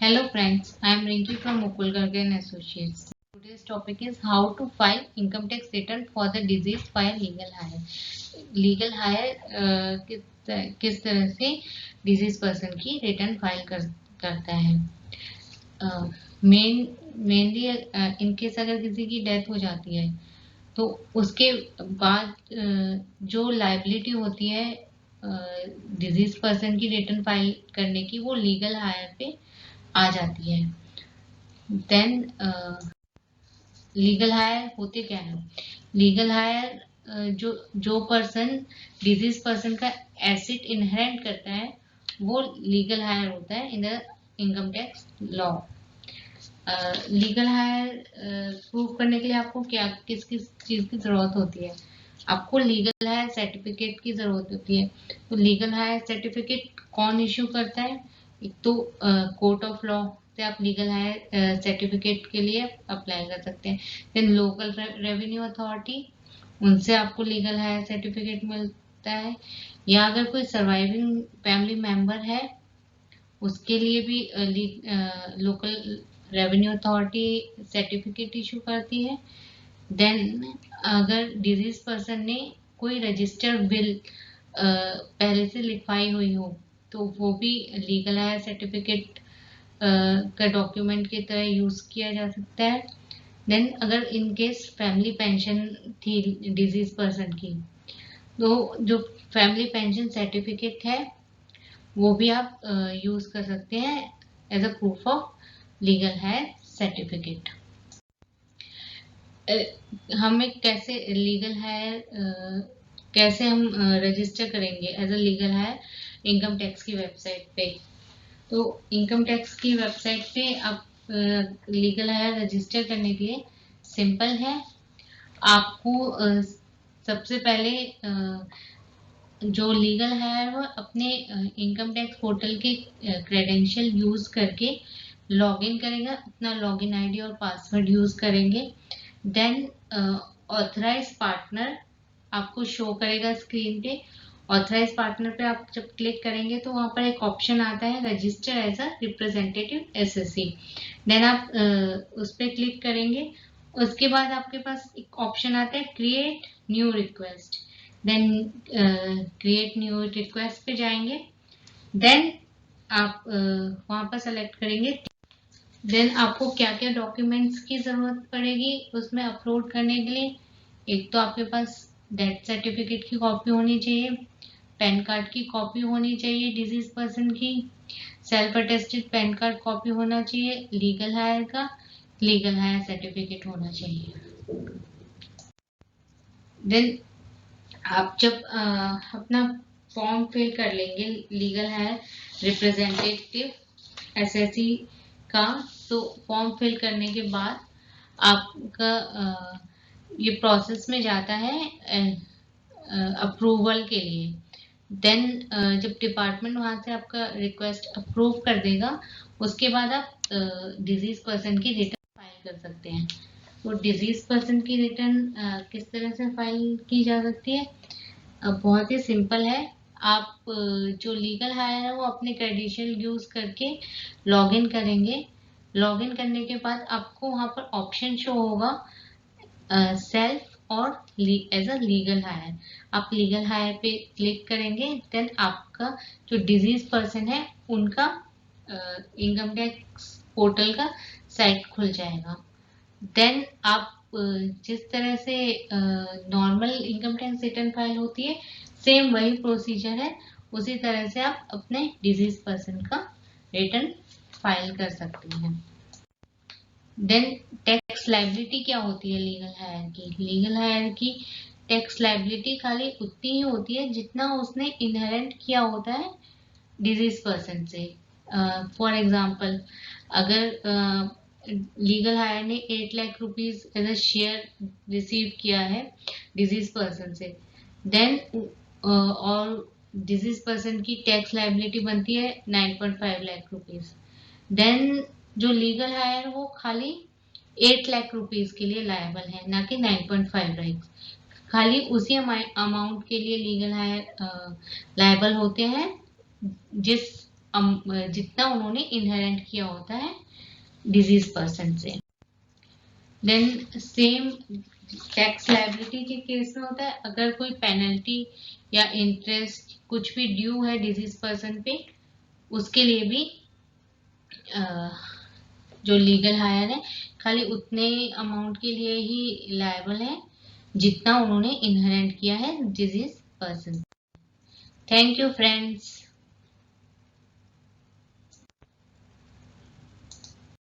Hello friends, I am Rinki from Mukul Garg and Associates. Today's topic is how to file income tax return for the deceased via legal hire. Legal hire किस तरह से disease person की return file करता है। Mainly in case अगर किसी की death हो जाती है तो उसके बाद जो लायबिलिटी होती है डिजीज पर्सन की रिटर्न फाइल करने की, वो लीगल हायर पे आ जाती है। देन लीगल हायर होते क्या है? लीगल हायर जो पर्सन डिजीज पर्सन का एसेट इनहेरिट करता है वो लीगल हायर होता है in the income tax law. Legal higher prove करने के लिए आपको किस किस चीज की जरूरत होती है? आपको लीगल हायर सर्टिफिकेट की जरूरत होती है। तो लीगल हायर सर्टिफिकेट कौन इश्यू करता है? एक तो कोर्ट ऑफ लॉ से आप लीगल हायर सर्टिफिकेट के लिए अप्लाई कर सकते हैं। देन लोकल रेवेन्यू अथॉरिटी, उनसे आपको लीगल हायर सर्टिफिकेट मिलता है। या अगर कोई सर्वाइविंग फैमिली मेंबर है उसके लिए भी local revenue authority certificate issue करती है। देन अगर डिजीज पर्सन ने कोई रजिस्टर्ड बिल पहले से लिखवाई हुई हो तो वो भी लीगल हायर सर्टिफिकेट का डॉक्यूमेंट की तरह यूज किया जा सकता है। देन अगर इन केस फैमिली पेंशन थी डिजीज पर्सन की, तो जो फैमिली पेंशन सर्टिफिकेट है वो भी आप यूज कर सकते हैं as a proof of legal heir certificate. हमें कैसे लीगल हायर कैसे हम रजिस्टर करेंगे as a legal heir income tax की वेबसाइट पे? तो इनकम टैक्स की वेबसाइट पे आप लीगल हायर रजिस्टर करने के लिए सिंपल है। आपको सबसे पहले जो लीगल हायर वो अपने इनकम टैक्स पोर्टल के क्रेडेंशियल यूज करके लॉगिन करेगा, अपना लॉगिन आईडी और पासवर्ड यूज करेंगे। देन ऑथराइज पार्टनर आपको शो करेगा स्क्रीन पे। ऑथराइज पार्टनर पे आप जब क्लिक करेंगे तो वहां पर एक ऑप्शन आता है register as a representative SSC. Then आप उस पर क्लिक करेंगे। उसके बाद आपके पास एक ऑप्शन आता है create new request. Then create new request पे जाएंगे। देन आप वहां पर सेलेक्ट करेंगे। देन आपको क्या क्या डॉक्यूमेंट्स की जरूरत पड़ेगी उसमें अपलोड करने के लिए? एक तो आपके पास डेथ सर्टिफिकेट की कॉपी होनी चाहिए, पैन कार्ड की कॉपी होनी चाहिए डिजीज पर्सन की, self attested pan card copy होना चाहिए, लीगल हायर का लीगल हायर सर्टिफिकेट होना चाहिए। देन आप जब अपना फॉर्म फिल कर लेंगे लीगल हायर रिप्रेजेंटेटिव एसएससी का, तो फॉर्म फिल करने के बाद आपका ये प्रोसेस में जाता है अप्रूवल के लिए। देन जब डिपार्टमेंट वहां से आपका रिक्वेस्ट अप्रूव कर देगा उसके बाद आप डिजीज पर्सन की रिटर्न फाइल कर सकते हैं। तो डिजीज पर्सन की रिटर्न किस तरह से फाइल की जा सकती है? बहुत ही सिंपल है। आप जो लीगल हायर है वो अपने क्रेडेंशियल यूज करके लॉगिन करेंगे। लॉगिन करने के बाद आपको वहां पर ऑप्शन शो होगा सेल्फ और एज अ लीगल हायर। आप लीगल हायर पे क्लिक करेंगे। देन आपका जो डिजीज पर्सन है उनका इनकम टैक्स पोर्टल का साइट खुल जाएगा। देन आप जिस तरह से normal income tax return file होती है सेम वही प्रोसीजर है, उसी तरह से आप अपने डिजीज पर्सन का रिटर्न फाइल कर सकते हैं। देन टैक्स लायबिलिटी क्या होती है लीगल हायर की? लीगल हायर की टैक्स लायबिलिटी खाली उतनी ही होती है जितना उसने इनहेरेंट किया होता है डिजीज पर्सन से। फॉर एग्जाम्पल अगर लीगल हायर ने 8 lakh rupees as a share receive किया है डिजीज पर्सन से, देन और डिजीज पर्सन की टैक्स लायबिलिटी बनती है 9.5 लाख रुपीज। देन जो लीगल हायर वो खाली 8 लाख रुपीज के लिए लायबल है, ना कि 9.5 लाख। खाली उसी अमाउंट के लिए लीगल हायर लायबल होते हैं जिस जितना उन्होंने इनहेरेंट किया होता है डिजीज पर्सन से। देन सेम टैक्स लायबिलिटी के केस में होता है, अगर कोई पेनल्टी या इंटरेस्ट कुछ भी ड्यू है डिजीज पर्सन पे, उसके लिए भी जो लीगल हायर है खाली उतने अमाउंट के लिए ही लायबल है जितना उन्होंने इनहेरेंट किया है disease person. Thank you friends.